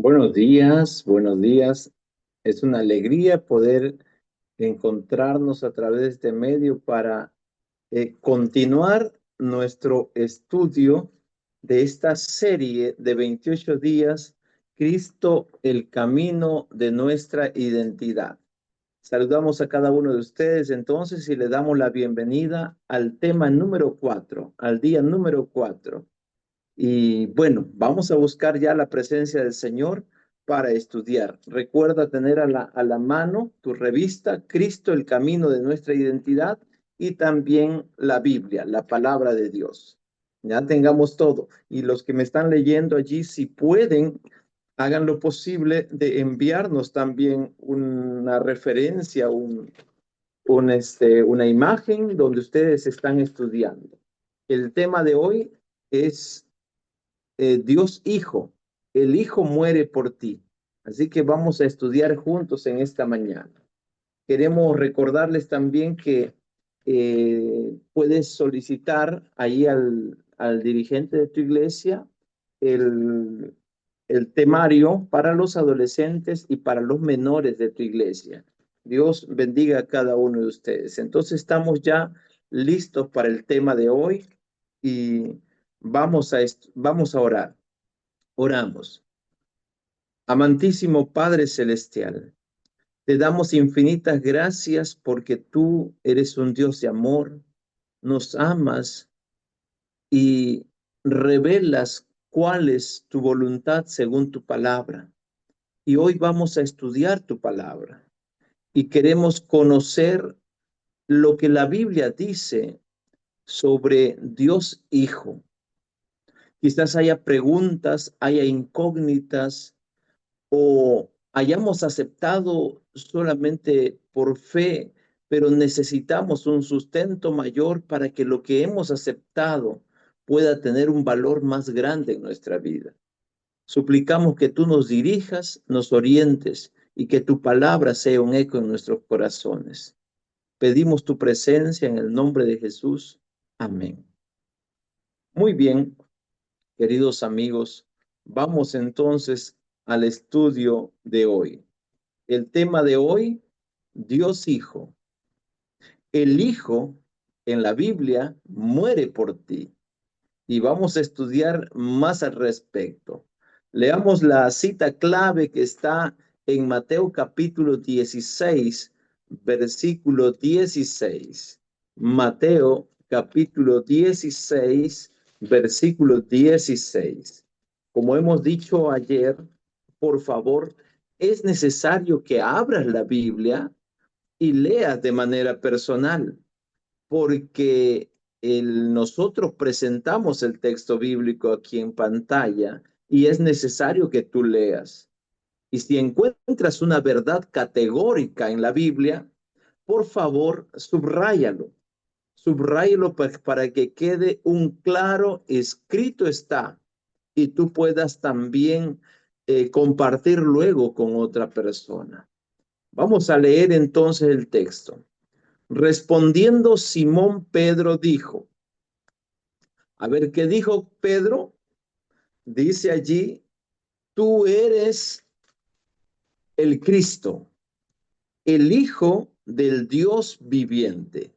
Buenos días, buenos días. Es una alegría poder encontrarnos a través de este medio para continuar nuestro estudio de esta serie de 28 días, Cristo, el camino de nuestra identidad. Saludamos a cada uno de ustedes entonces y le damos la bienvenida al tema número 4, al día número 4. Y bueno, vamos a buscar ya la presencia del Señor para estudiar. Recuerda tener a la mano tu revista, Cristo, el camino de nuestra identidad, y también la Biblia, la palabra de Dios. Ya tengamos todo. Y los que me están leyendo allí, si pueden, hagan lo posible de enviarnos también una referencia, una imagen donde ustedes están estudiando. El tema de hoy es Dios Hijo, el Hijo muere por ti. Así que vamos a estudiar juntos en esta mañana. Queremos recordarles también que puedes solicitar ahí al dirigente de tu iglesia el, el temario para los adolescentes y para los menores de tu iglesia. Dios bendiga a cada uno de ustedes. Entonces estamos ya listos para el tema de hoy y vamos a orar. Oramos. Amantísimo Padre Celestial, te damos infinitas gracias porque tú eres un Dios de amor, nos amas y revelas cuál es tu voluntad según tu palabra. Y hoy vamos a estudiar tu palabra y queremos conocer lo que la Biblia dice sobre Dios Hijo. Quizás haya preguntas, haya incógnitas o hayamos aceptado solamente por fe, pero necesitamos un sustento mayor para que lo que hemos aceptado pueda tener un valor más grande en nuestra vida. Suplicamos que tú nos dirijas, nos orientes y que tu palabra sea un eco en nuestros corazones. Pedimos tu presencia en el nombre de Jesús. Amén. Muy bien, queridos amigos, vamos entonces al estudio de hoy. El tema de hoy, Dios Hijo. El Hijo en la Biblia muere por ti y vamos a estudiar más al respecto. Leamos la cita clave que está en Mateo capítulo 16, versículo 16. Mateo capítulo 16, versículo 16. Como hemos dicho ayer, por favor, es necesario que abras la Biblia y leas de manera personal, porque nosotros presentamos el texto bíblico aquí en pantalla y es necesario que tú leas. Y si encuentras una verdad categórica en la Biblia, por favor, subráyalo. Subráyalo para que quede un claro escrito está y tú puedas también compartir luego con otra persona. Vamos a leer entonces el texto. Respondiendo Simón Pedro dijo, a ver, ¿qué dijo Pedro? Dice allí, tú eres el Cristo, el Hijo del Dios viviente.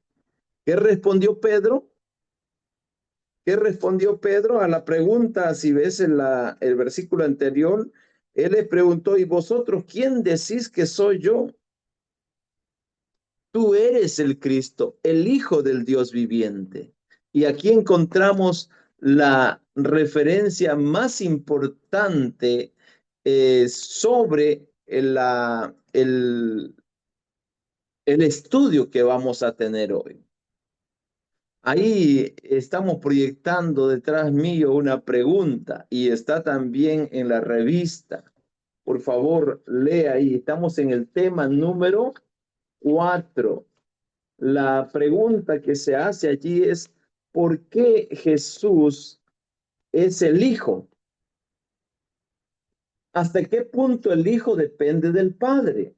¿Qué respondió Pedro? ¿Qué respondió Pedro a la pregunta? Si ves el versículo anterior, él le preguntó, ¿y vosotros quién decís que soy yo? Tú eres el Cristo, el Hijo del Dios viviente. Y aquí encontramos la referencia más importante sobre el estudio que vamos a tener hoy. Ahí estamos proyectando detrás mío una pregunta y está también en la revista. Por favor, lea ahí. Estamos en el tema número 4. La pregunta que se hace allí es, ¿por qué Jesús es el Hijo? ¿Hasta qué punto el Hijo depende del Padre?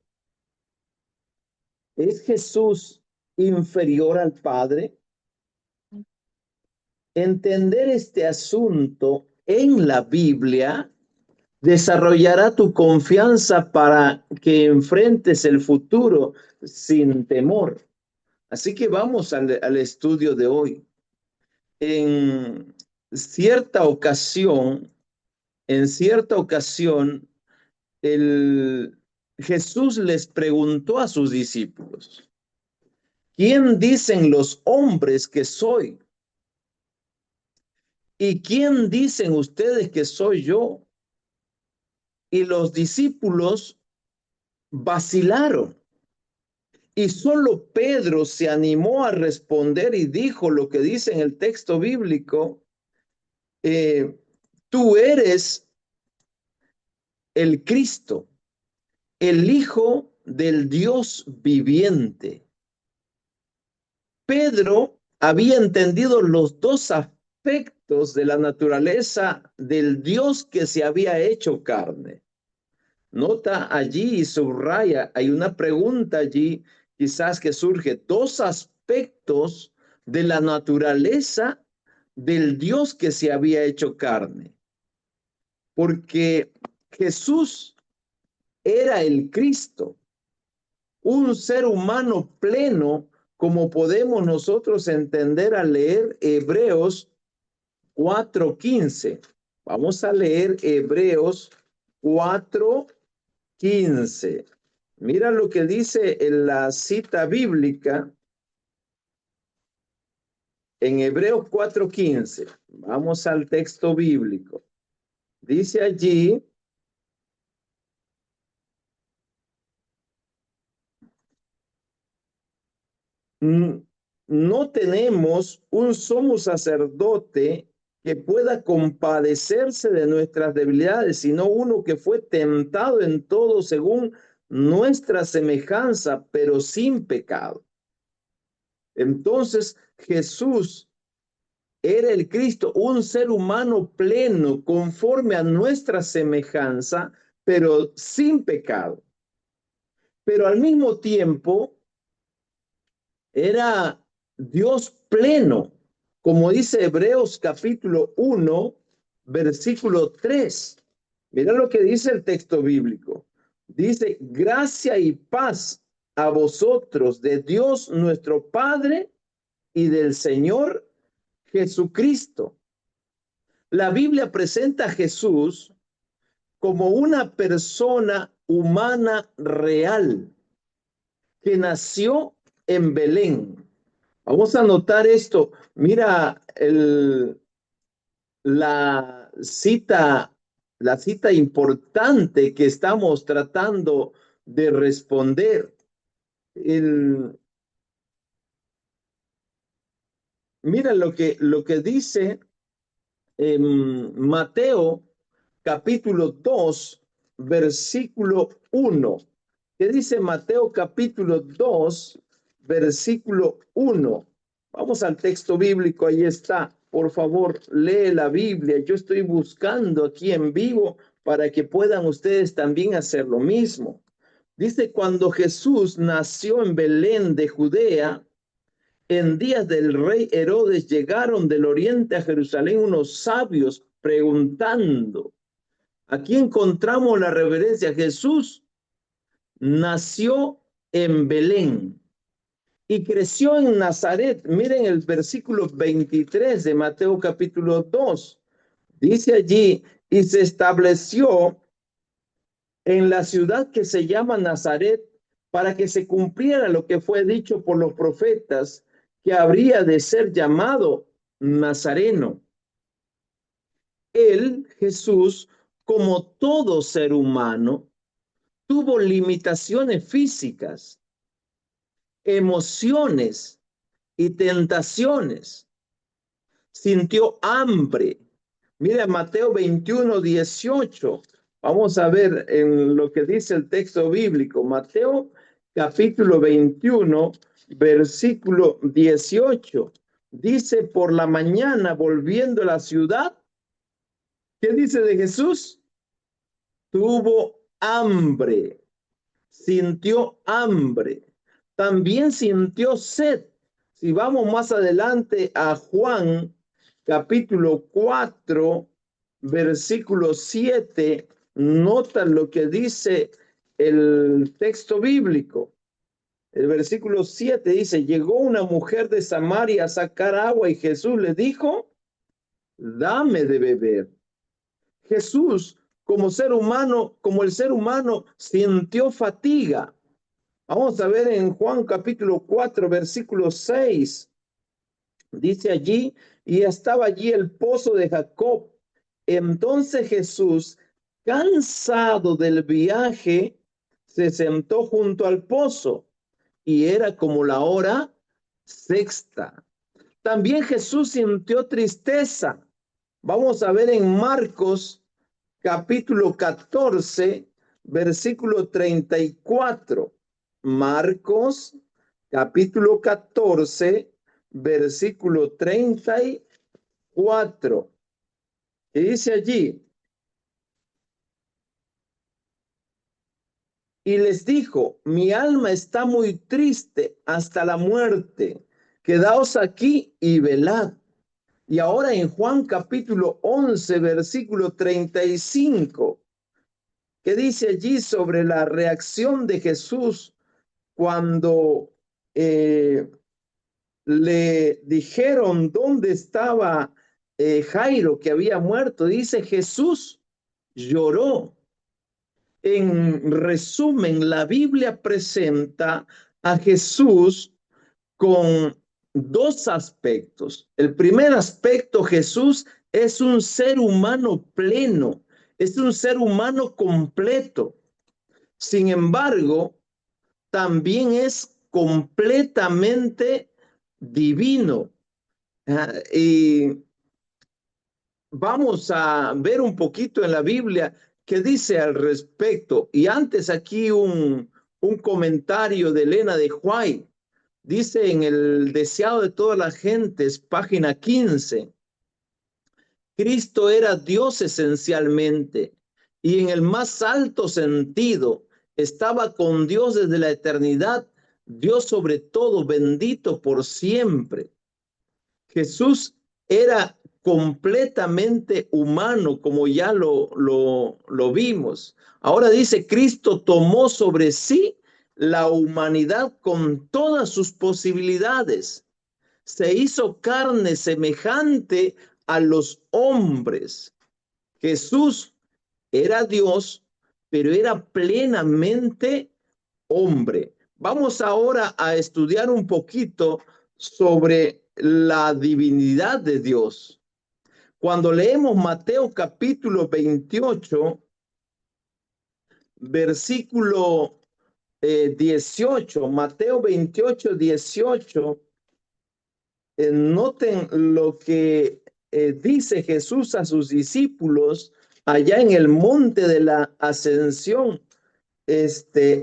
¿Es Jesús inferior al Padre? Entender este asunto en la Biblia desarrollará tu confianza para que enfrentes el futuro sin temor. Así que vamos al estudio de hoy. En cierta ocasión, en cierta ocasión, el, Jesús les preguntó a sus discípulos, ¿quién dicen los hombres que soy? ¿Y quién dicen ustedes que soy yo? Y los discípulos vacilaron. Y solo Pedro se animó a responder y dijo lo que dice en el texto bíblico, eh, tú eres el Cristo, el Hijo del Dios viviente. Pedro había entendido los dos aspectos de la naturaleza del Dios que se había hecho carne. Nota allí y subraya, hay una pregunta allí quizás que surge, dos aspectos de la naturaleza del Dios que se había hecho carne. Porque Jesús era el Cristo, un ser humano pleno, como podemos nosotros entender al leer Hebreos 4:15. Vamos a leer Hebreos 4:15. Mira lo que dice en la cita bíblica en Hebreos 4:15. Vamos al texto bíblico. Dice allí, no tenemos un sumo sacerdote que pueda compadecerse de nuestras debilidades, sino uno que fue tentado en todo según nuestra semejanza, pero sin pecado. Entonces Jesús era el Cristo, un ser humano pleno, conforme a nuestra semejanza, pero sin pecado. Pero al mismo tiempo era Dios pleno, como dice Hebreos capítulo 1, versículo 3. Mira lo que dice el texto bíblico. Dice, gracia y paz a vosotros de Dios nuestro Padre y del Señor Jesucristo. La Biblia presenta a Jesús como una persona humana real que nació en Belén. Vamos a notar esto. Mira la cita, la cita importante que estamos tratando de responder. Mira lo que dice en Mateo capítulo 2, versículo 1. ¿Qué dice Mateo capítulo 2, versículo 1? Vamos al texto bíblico, ahí está. Por favor, lee la Biblia. Yo estoy buscando aquí en vivo para que puedan ustedes también hacer lo mismo. Dice, cuando Jesús nació en Belén de Judea, en días del rey Herodes llegaron del oriente a Jerusalén unos sabios preguntando. Aquí encontramos la reverencia. Jesús nació en Belén y creció en Nazaret. Miren el versículo 23 de Mateo capítulo 2. Dice allí, y se estableció en la ciudad que se llama Nazaret para que se cumpliera lo que fue dicho por los profetas, que habría de ser llamado Nazareno. Él, Jesús, como todo ser humano, tuvo limitaciones físicas, emociones y tentaciones. Sintió hambre. Mira Mateo 21:18. Vamos a ver en lo que dice el texto bíblico. Mateo capítulo 21, versículo 18. Dice, por la mañana volviendo a la ciudad, ¿qué dice de Jesús? Tuvo hambre, sintió hambre, también sintió sed. Si vamos más adelante a Juan, capítulo 4, versículo 7, Nota lo que dice el texto bíblico. El versículo 7 dice, llegó una mujer de Samaria a sacar agua y Jesús le dijo, dame de beber. Jesús, como ser humano, como el ser humano, sintió fatiga. Vamos a ver en Juan capítulo 4, versículo 6. Dice allí, y estaba allí el pozo de Jacob. Entonces Jesús, cansado del viaje, se sentó junto al pozo y era como la hora sexta. También Jesús sintió tristeza. Vamos a ver en Marcos capítulo 14, versículo 34. Marcos capítulo 14, versículo 34. Y dice allí, y les dijo, mi alma está muy triste hasta la muerte. Quedaos aquí y velad. Y ahora en Juan capítulo 11, versículo 35, ¿qué dice allí sobre la reacción de Jesús cuando le dijeron dónde estaba Jairo, que había muerto? Dice, Jesús lloró. En resumen, la Biblia presenta a Jesús con dos aspectos. El primer aspecto, Jesús es un ser humano pleno, es un ser humano completo. Sin embargo, también es completamente divino. Y vamos a ver un poquito en la Biblia qué dice al respecto. Y antes aquí un comentario de Elena de White. Dice en el Deseado de todas las gentes, página 15, Cristo era Dios esencialmente y en el más alto sentido estaba con Dios desde la eternidad, Dios sobre todo, bendito por siempre. Jesús era completamente humano, como ya lo vimos. Ahora dice, Cristo tomó sobre sí la humanidad con todas sus posibilidades. Se hizo carne semejante a los hombres. Jesús era Dios, pero era plenamente hombre. Vamos ahora a estudiar un poquito sobre la divinidad de Dios. Cuando leemos Mateo capítulo 28, versículo 18, Mateo 28, 18, noten lo que dice Jesús a sus discípulos allá en el monte de la ascensión,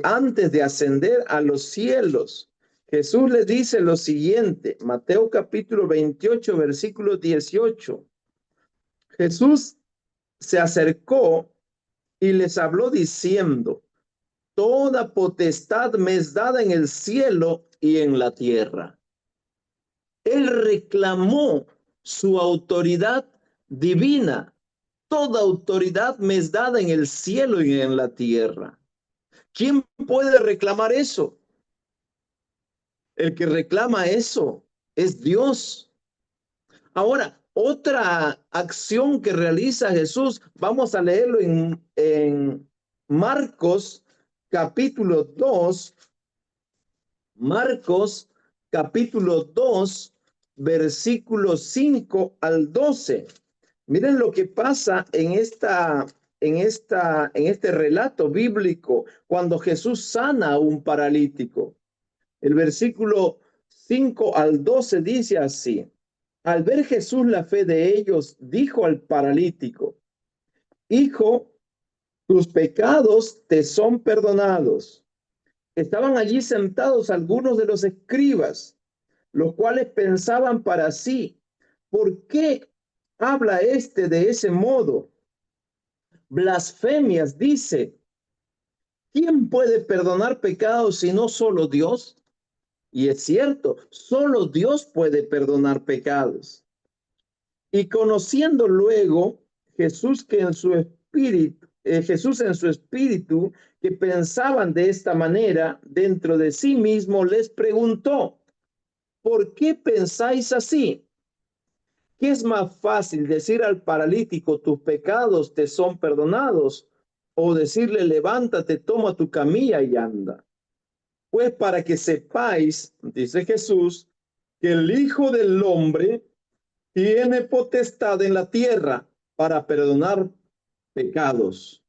antes de ascender a los cielos. Jesús les dice lo siguiente, Mateo capítulo 28, versículo 18. Jesús se acercó y les habló diciendo, toda potestad me es dada en el cielo y en la tierra. Él reclamó su autoridad divina. Toda autoridad me es dada en el cielo y en la tierra. ¿Quién puede reclamar eso? El que reclama eso es Dios. Ahora, otra acción que realiza Jesús, vamos a leerlo en Marcos capítulo 2, Marcos capítulo 2, versículos 5 al 12. Miren lo que pasa en este relato bíblico cuando Jesús sana a un paralítico. El versículo 5 al 12 dice así: al ver Jesús la fe de ellos, dijo al paralítico, hijo, tus pecados te son perdonados. Estaban allí sentados algunos de los escribas, los cuales pensaban para sí, ¿por qué habla este de ese modo? Blasfemias, dice. ¿Quién puede perdonar pecados si no solo Dios? Y es cierto, solo Dios puede perdonar pecados. Y conociendo luego Jesús que en su espíritu Jesús en su espíritu, que pensaban de esta manera dentro de sí mismo, les preguntó, ¿por qué pensáis así? ¿Qué es más fácil, decir al paralítico, tus pecados te son perdonados? O decirle, levántate, toma tu camilla y anda. Pues para que sepáis, dice Jesús, que el Hijo del Hombre tiene potestad en la tierra para perdonar pecados.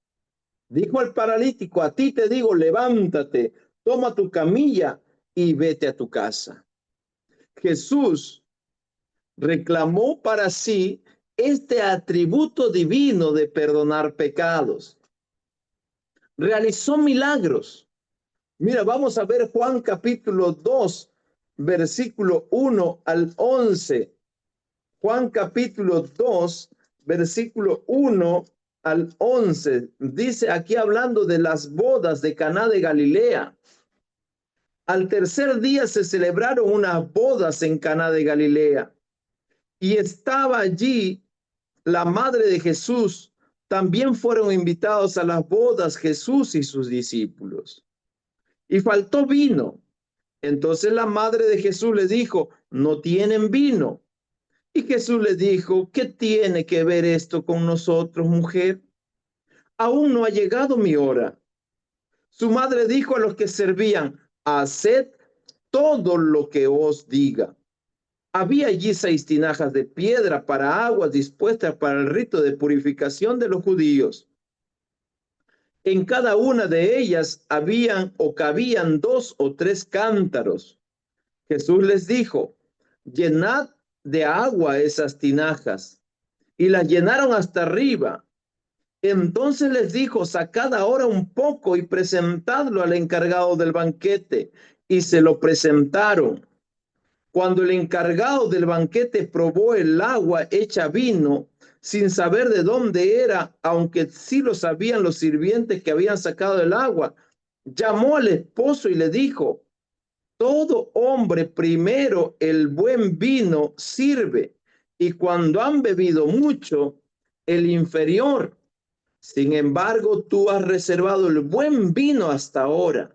Dijo al paralítico, a ti te digo, levántate, toma tu camilla y vete a tu casa. Jesús reclamó para sí este atributo divino de perdonar pecados. Realizó milagros. Mira, vamos a ver Juan capítulo 2, versículo 1 al 11. Juan capítulo 2, versículo 1 al 11. Dice aquí hablando de las bodas de Caná de Galilea. Al tercer día se celebraron unas bodas en Caná de Galilea y estaba allí la madre de Jesús. También fueron invitados a las bodas Jesús y sus discípulos. Y faltó vino. Entonces la madre de Jesús le dijo, no tienen vino. Y Jesús le dijo, ¿qué tiene que ver esto con nosotros, mujer? Aún no ha llegado mi hora. Su madre dijo a los que servían, haced todo lo que os diga. Había allí 6 tinajas de piedra para aguas dispuestas para el rito de purificación de los judíos. En cada una de ellas habían o cabían 2 o 3 cántaros. Jesús les dijo, llenad de agua esas tinajas. Y las llenaron hasta arriba. Entonces les dijo, sacad ahora un poco y presentadlo al encargado del banquete. Y se lo presentaron. Cuando el encargado del banquete probó el agua hecha vino, sin saber de dónde era, aunque sí lo sabían los sirvientes que habían sacado el agua, llamó al esposo y le dijo, todo hombre primero el buen vino sirve, y cuando han bebido mucho, el inferior. Sin embargo, tú has reservado el buen vino hasta ahora.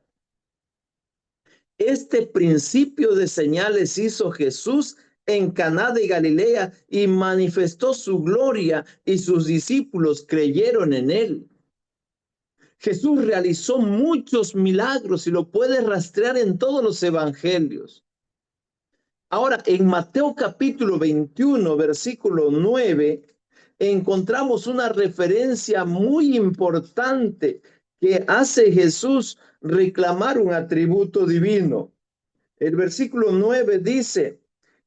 Este principio de señales hizo Jesús en Caná de Galilea y manifestó su gloria, y sus discípulos creyeron en él. Jesús realizó muchos milagros y lo puedes rastrear en todos los evangelios. Ahora, en Mateo capítulo 21, versículo 9, encontramos una referencia muy importante que hace Jesús reclamar un atributo divino. El versículo 9 dice,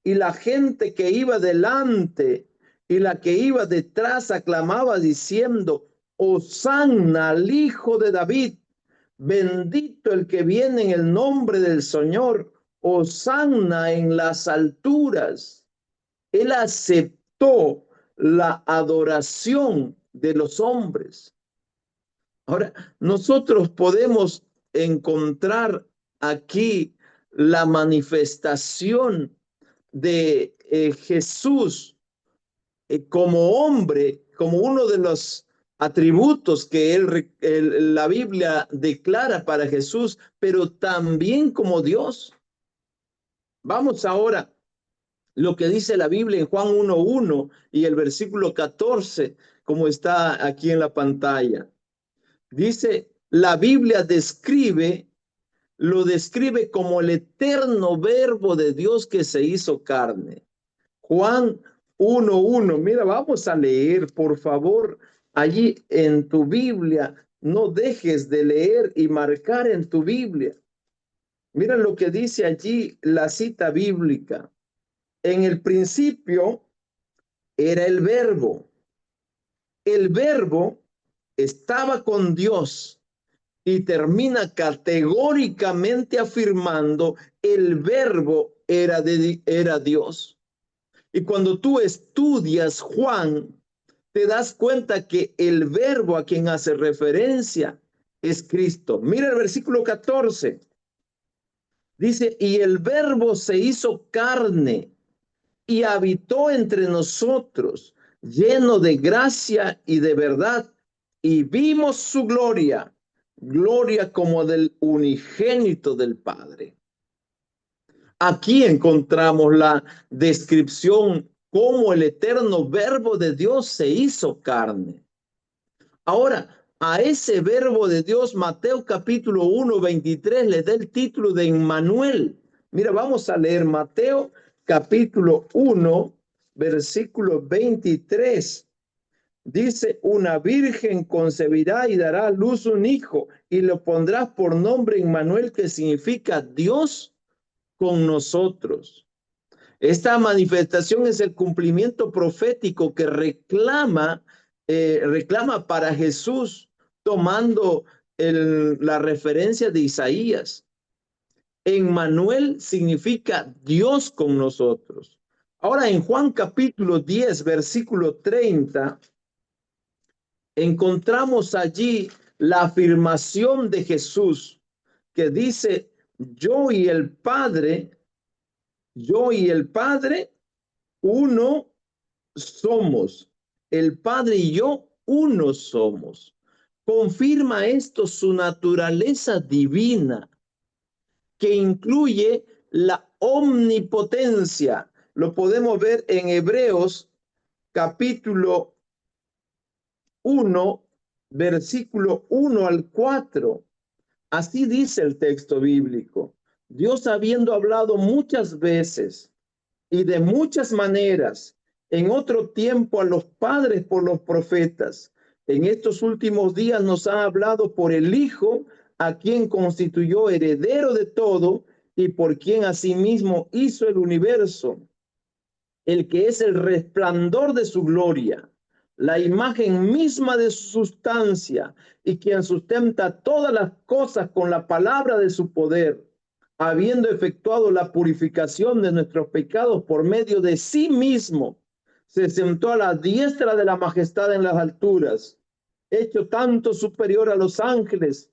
y la gente que iba delante y la que iba detrás aclamaba diciendo, Hosanna al Hijo de David, bendito el que viene en el nombre del Señor, Hosanna en las alturas. Él aceptó la adoración de los hombres. Ahora, nosotros podemos encontrar aquí la manifestación de Jesús como hombre, como uno de los atributos que la Biblia declara para Jesús, pero también como Dios. Vamos ahora lo que dice la Biblia en Juan 1:1 y el versículo 14, como está aquí en la pantalla. Dice, la Biblia lo describe como el eterno verbo de Dios que se hizo carne. Juan 1:1. Mira, vamos a leer, por favor, allí en tu Biblia. No dejes de leer y marcar en tu Biblia. Mira lo que dice allí la cita bíblica. En el principio era el verbo. El verbo estaba con Dios. Y termina categóricamente afirmando el verbo era Dios. Y cuando tú estudias Juan, te das cuenta que el verbo a quien hace referencia es Cristo. Mira el versículo 14. Dice, y el verbo se hizo carne y habitó entre nosotros, lleno de gracia y de verdad. y vimos su gloria, gloria como del unigénito del Padre. Aquí encontramos la descripción cómo el eterno verbo de Dios se hizo carne. Ahora, a ese verbo de Dios, Mateo capítulo 1, 23, le da el título de Emmanuel. Mira, vamos a leer Mateo capítulo 1, versículo 23. Dice, una virgen concebirá y dará a luz un hijo y lo pondrás por nombre Emmanuel, que significa Dios con nosotros. Esta manifestación es el cumplimiento profético que reclama para Jesús, tomando la referencia de Isaías. Emmanuel significa Dios con nosotros. Ahora en Juan capítulo 10, versículo 30, encontramos allí la afirmación de Jesús que dice, yo y el Padre, uno somos. El Padre y yo, uno somos. Confirma esto su naturaleza divina, que incluye la omnipotencia. Lo podemos ver en Hebreos capítulo 1, versículo 1 al 4. Así dice el texto bíblico. Dios, habiendo hablado muchas veces y de muchas maneras en otro tiempo a los padres por los profetas, en estos últimos días nos ha hablado por el Hijo, a quien constituyó heredero de todo y por quien asimismo hizo el universo, el que es el resplandor de su gloria, la imagen misma de su sustancia, y quien sustenta todas las cosas con la palabra de su poder, habiendo efectuado la purificación de nuestros pecados por medio de sí mismo, se sentó a la diestra de la majestad en las alturas, hecho tanto superior a los ángeles,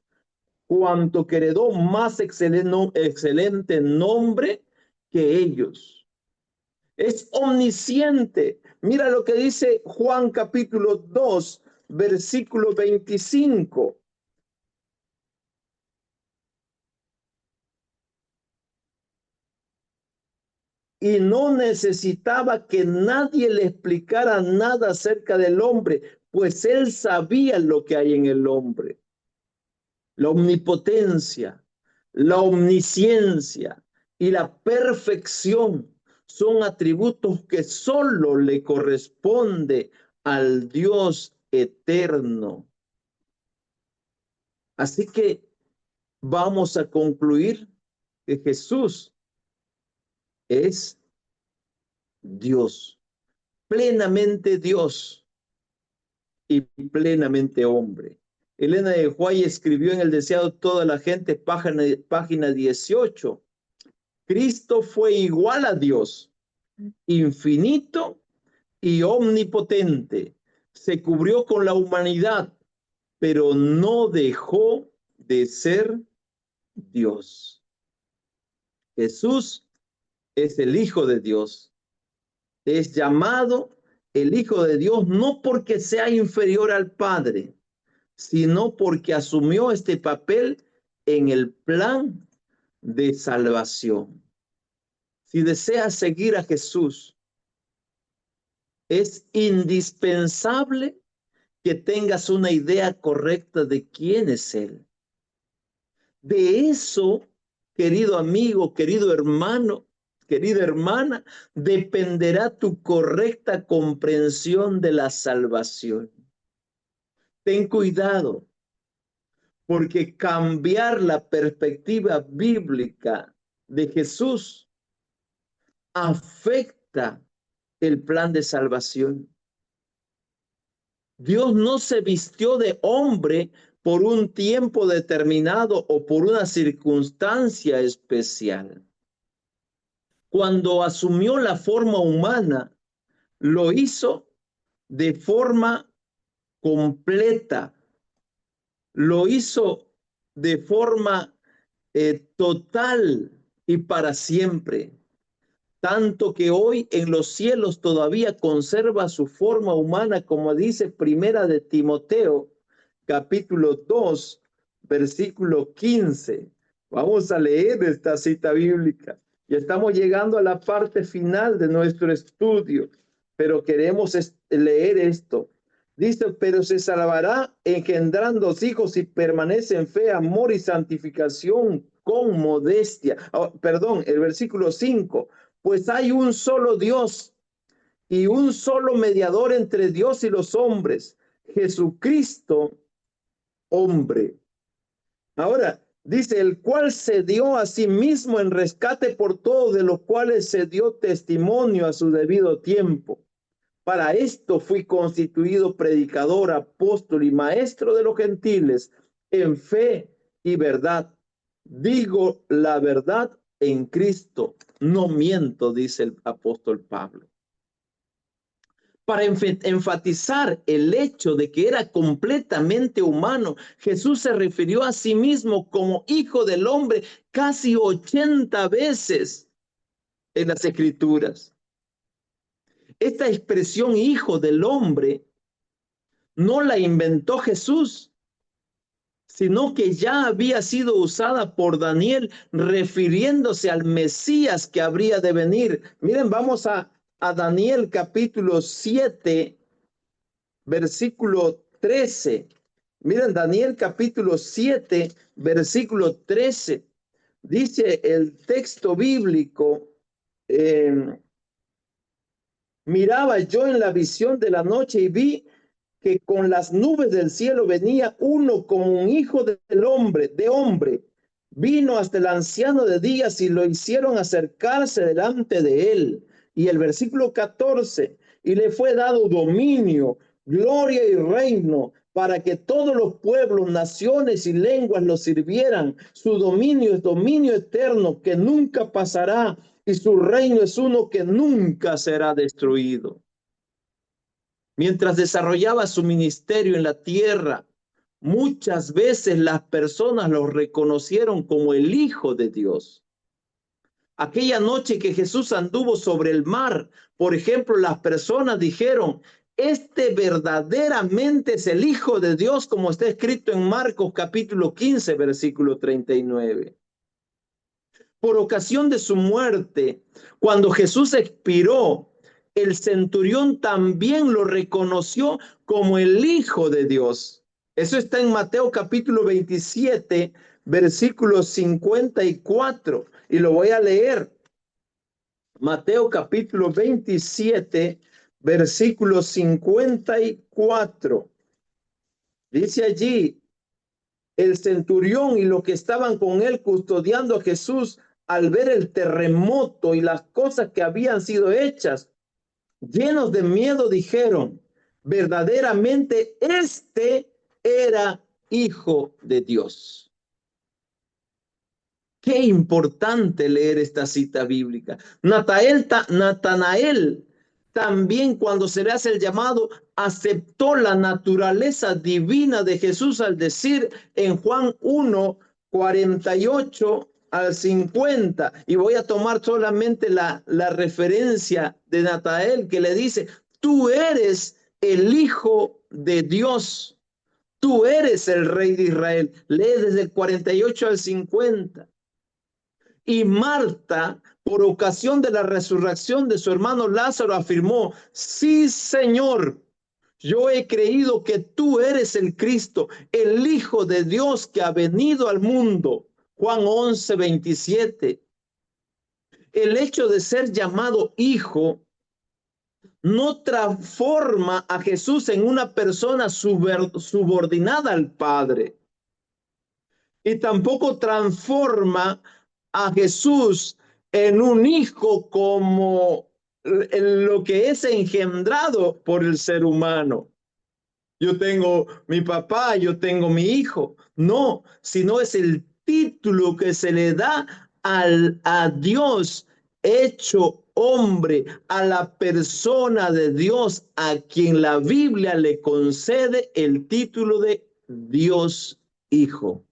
cuanto que heredó más excelente nombre que ellos. Es omnisciente. Mira lo que dice Juan capítulo 2, versículo 25. Y no necesitaba que nadie le explicara nada acerca del hombre, pues él sabía lo que hay en el hombre. La omnipotencia, la omnisciencia y la perfección son atributos que solo le corresponde al Dios eterno. Así que vamos a concluir que Jesús es Dios, plenamente Dios y plenamente hombre. Elena de White escribió en El deseado de toda la gente, página 18, Cristo fue igual a Dios, infinito y omnipotente. Se cubrió con la humanidad, pero no dejó de ser Dios. Jesús es el Hijo de Dios. Es llamado el Hijo de Dios no porque sea inferior al Padre, sino porque asumió este papel en el plan de salvación. Si deseas seguir a Jesús, es indispensable que tengas una idea correcta de quién es Él. De eso, querido amigo, querido hermano, querida hermana, dependerá tu correcta comprensión de la salvación. Ten cuidado, porque cambiar la perspectiva bíblica de Jesús afecta el plan de salvación. Dios no se vistió de hombre por un tiempo determinado o por una circunstancia especial. Cuando asumió la forma humana, lo hizo de forma completa, lo hizo de forma total y para siempre. Tanto que hoy en los cielos todavía conserva su forma humana, como dice Primera de Timoteo, capítulo 2, versículo 15. Vamos a leer esta cita bíblica. Y estamos llegando a la parte final de nuestro estudio, pero queremos leer esto. Dice, pero se salvará engendrando hijos y permanece en fe, amor y santificación con modestia. Perdón, el versículo 5. Pues hay un solo Dios y un solo mediador entre Dios y los hombres, Jesucristo, hombre. Ahora, dice, el cual se dio a sí mismo en rescate por todos, de los cuales se dio testimonio a su debido tiempo. Para esto fui constituido predicador, apóstol y maestro de los gentiles en fe y verdad. Digo la verdad en Cristo, no miento, dice el apóstol Pablo. Para enfatizar el hecho de que era completamente humano, Jesús se refirió a sí mismo como hijo del hombre casi 80 veces en las Escrituras. Esta expresión hijo del hombre no la inventó Jesús, sino que ya había sido usada por Daniel refiriéndose al Mesías que habría de venir. Miren, vamos a Daniel capítulo 7, versículo 13. Miren, Daniel capítulo 7, versículo 13. Dice el texto bíblico, miraba yo en la visión de la noche y vi que con las nubes del cielo venía uno como un hijo del hombre, de hombre. Vino hasta el anciano de días y lo hicieron acercarse delante de él. Y el versículo 14, y le fue dado dominio, gloria y reino para que todos los pueblos, naciones y lenguas lo sirvieran. Su dominio es dominio eterno que nunca pasará y su reino es uno que nunca será destruido. Mientras desarrollaba su ministerio en la tierra, muchas veces las personas lo reconocieron como el Hijo de Dios. Aquella noche que Jesús anduvo sobre el mar, por ejemplo, las personas dijeron, este verdaderamente es el Hijo de Dios, como está escrito en Marcos capítulo 15, versículo 39. Por ocasión de su muerte, cuando Jesús expiró, el centurión también lo reconoció como el Hijo de Dios. Eso está en Mateo capítulo 27, versículo 54, y lo voy a leer. Mateo capítulo 27, versículo 54. Dice allí, el centurión y los que estaban con él custodiando a Jesús, al ver el terremoto y las cosas que habían sido hechas, llenos de miedo, dijeron, verdaderamente este era hijo de Dios. Qué importante leer esta cita bíblica. Natanael también, cuando se le hace el llamado, aceptó la naturaleza divina de Jesús al decir en Juan 1, 48 al 50, y voy a tomar solamente la referencia de Natanael que le dice, tú eres el Hijo de Dios, tú eres el Rey de Israel. Lee desde el 48 al 50. Y Marta, por ocasión de la resurrección de su hermano Lázaro, afirmó, sí, Señor, yo he creído que tú eres el Cristo, el Hijo de Dios que ha venido al mundo. Juan 11, 27. El hecho de ser llamado hijo no transforma a Jesús en una persona subordinada al Padre. Y tampoco transforma a Jesús en un hijo como lo que es engendrado por el ser humano. Yo tengo mi papá, yo tengo mi hijo. No, sino es el título que se le da a Dios hecho hombre, a la persona de Dios, a quien la Biblia le concede el título de Dios Hijo.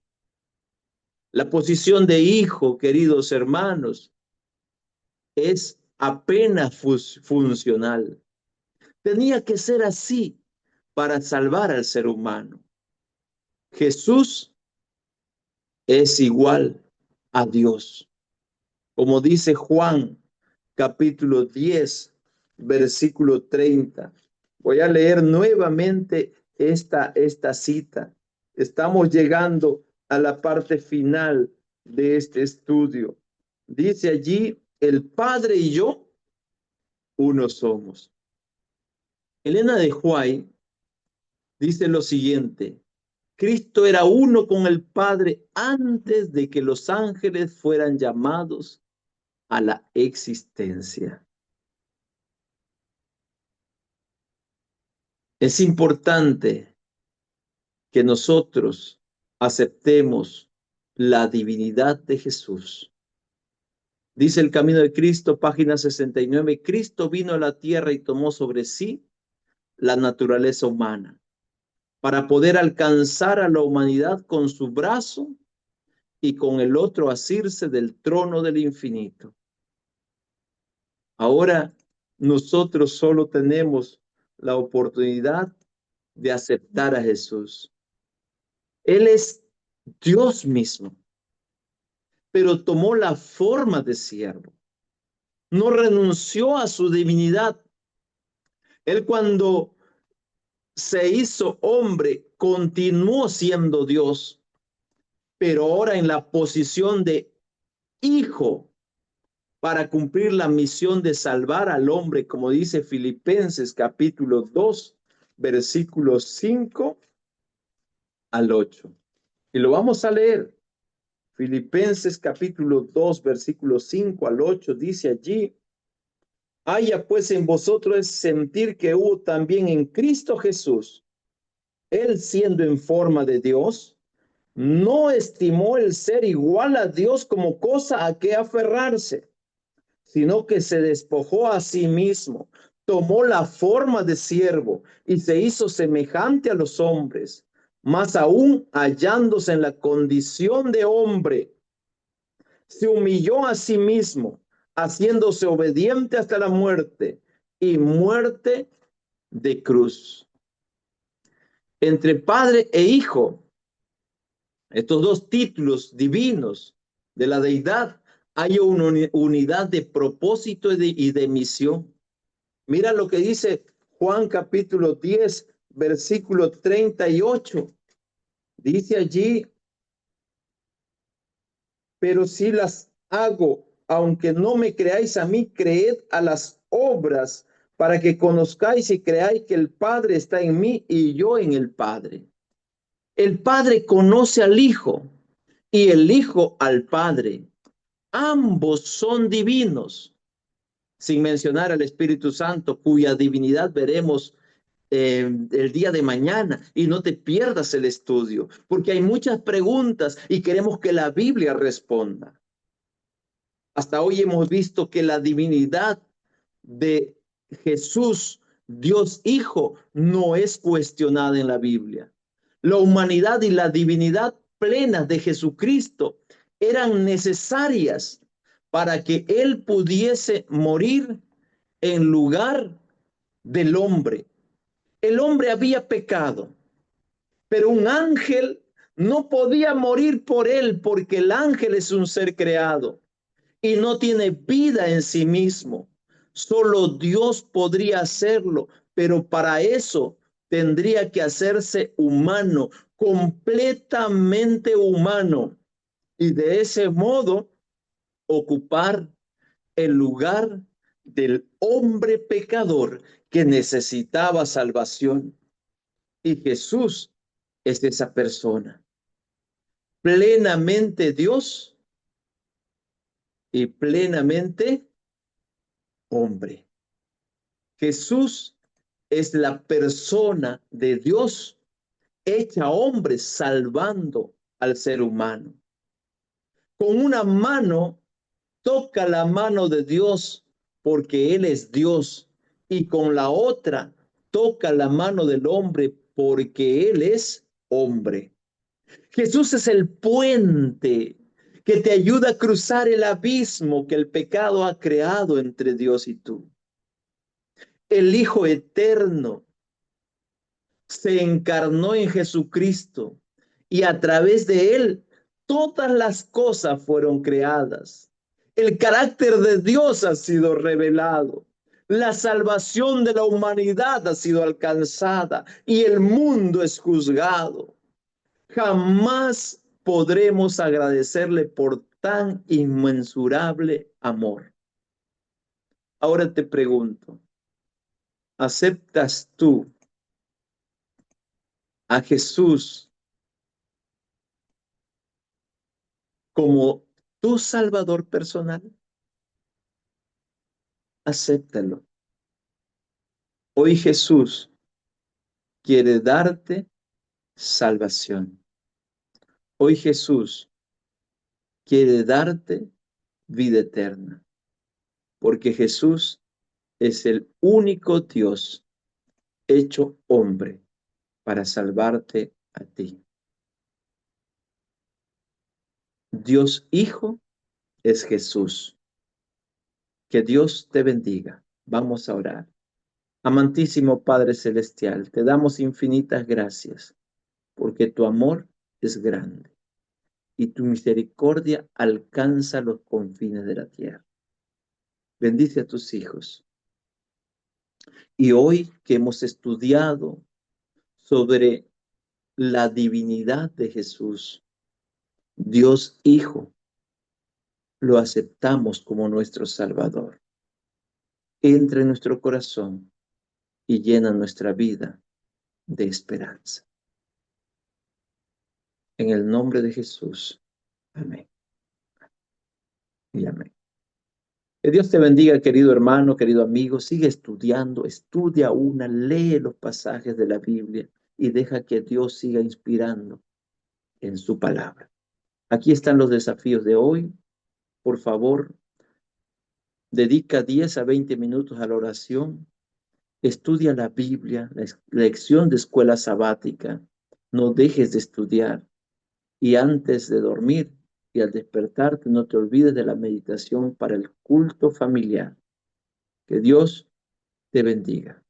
La posición de hijo, queridos hermanos, es apenas funcional. Tenía que ser así para salvar al ser humano. Jesús es igual a Dios. Como dice Juan, capítulo 10, versículo 30. Voy a leer nuevamente esta cita. Estamos llegando a la parte final de este estudio. Dice allí, el Padre y yo, uno somos. Elena de White dice lo siguiente: Cristo era uno con el Padre antes de que los ángeles fueran llamados a la existencia. Es importante que nosotros aceptemos la divinidad de Jesús. Dice el Camino de Cristo, página 69, Cristo vino a la tierra y tomó sobre sí la naturaleza humana para poder alcanzar a la humanidad con su brazo y con el otro asirse del trono del infinito. Ahora nosotros solo tenemos la oportunidad de aceptar a Jesús. Él es Dios mismo, pero tomó la forma de siervo. No renunció a su divinidad. Él cuando se hizo hombre continuó siendo Dios, pero ahora en la posición de hijo para cumplir la misión de salvar al hombre, como dice Filipenses capítulo 2, versículos 5 al 8. Y lo vamos a leer. Filipenses capítulo 2, versículos 5 al 8 dice allí: haya pues en vosotros el sentir que hubo también en Cristo Jesús. Él siendo en forma de Dios, no estimó el ser igual a Dios como cosa a que aferrarse, sino que se despojó a sí mismo, tomó la forma de siervo y se hizo semejante a los hombres, más aún hallándose en la condición de hombre, se humilló a sí mismo, haciéndose obediente hasta la muerte y muerte de cruz. Entre padre e hijo, estos dos títulos divinos de la deidad, hay una unidad de propósito y de misión. Mira lo que dice Juan capítulo 10, versículo 38. Dice allí: pero si las hago, aunque no me creáis a mí, creed a las obras, para que conozcáis y creáis que el Padre está en mí y yo en el Padre. El Padre conoce al Hijo y el Hijo al Padre. Ambos son divinos, sin mencionar al Espíritu Santo, cuya divinidad veremos el día de mañana. Y no te pierdas el estudio, porque hay muchas preguntas y queremos que la Biblia responda. Hasta hoy hemos visto que la divinidad de Jesús, Dios Hijo, no es cuestionada en la Biblia. La humanidad y la divinidad plenas de Jesucristo eran necesarias para que Él pudiese morir en lugar del hombre. El hombre había pecado, pero un ángel no podía morir por él porque el ángel es un ser creado y no tiene vida en sí mismo. Solo Dios podría hacerlo, pero para eso tendría que hacerse humano, completamente humano, y de ese modo ocupar el lugar del hombre pecador que necesitaba salvación. Y Jesús es esa persona, plenamente Dios y plenamente hombre. Jesús es la persona de Dios hecha hombre, salvando al ser humano. Con una mano toca la mano de Dios porque Él es Dios, y con la otra toca la mano del hombre porque Él es hombre. Jesús es el puente que te ayuda a cruzar el abismo que el pecado ha creado entre Dios y tú. El Hijo eterno se encarnó en Jesucristo y a través de Él todas las cosas fueron creadas. El carácter de Dios ha sido revelado. La salvación de la humanidad ha sido alcanzada y el mundo es juzgado. Jamás podremos agradecerle por tan inmensurable amor. Ahora te pregunto, ¿aceptas tú a Jesús como tu Salvador personal? Acéptalo. Hoy Jesús quiere darte salvación. Hoy Jesús quiere darte vida eterna, porque Jesús es el único Dios hecho hombre para salvarte a ti. Dios Hijo es Jesús. Que Dios te bendiga. Vamos a orar. Amantísimo Padre Celestial, te damos infinitas gracias porque tu amor es grande y tu misericordia alcanza los confines de la tierra. Bendice a tus hijos. Y hoy que hemos estudiado sobre la divinidad de Jesús, Dios Hijo, lo aceptamos como nuestro Salvador. Entra en nuestro corazón y llena nuestra vida de esperanza. En el nombre de Jesús. Amén. Y amén. Que Dios te bendiga, querido hermano, querido amigo. Sigue estudiando, estudia lee los pasajes de la Biblia y deja que Dios siga inspirando en su palabra. Aquí están los desafíos de hoy. Por favor, dedica 10 a 20 minutos a la oración. Estudia la Biblia, la lección de escuela sabática. No dejes de estudiar. Y antes de dormir y al despertarte, no te olvides de la meditación para el culto familiar. Que Dios te bendiga.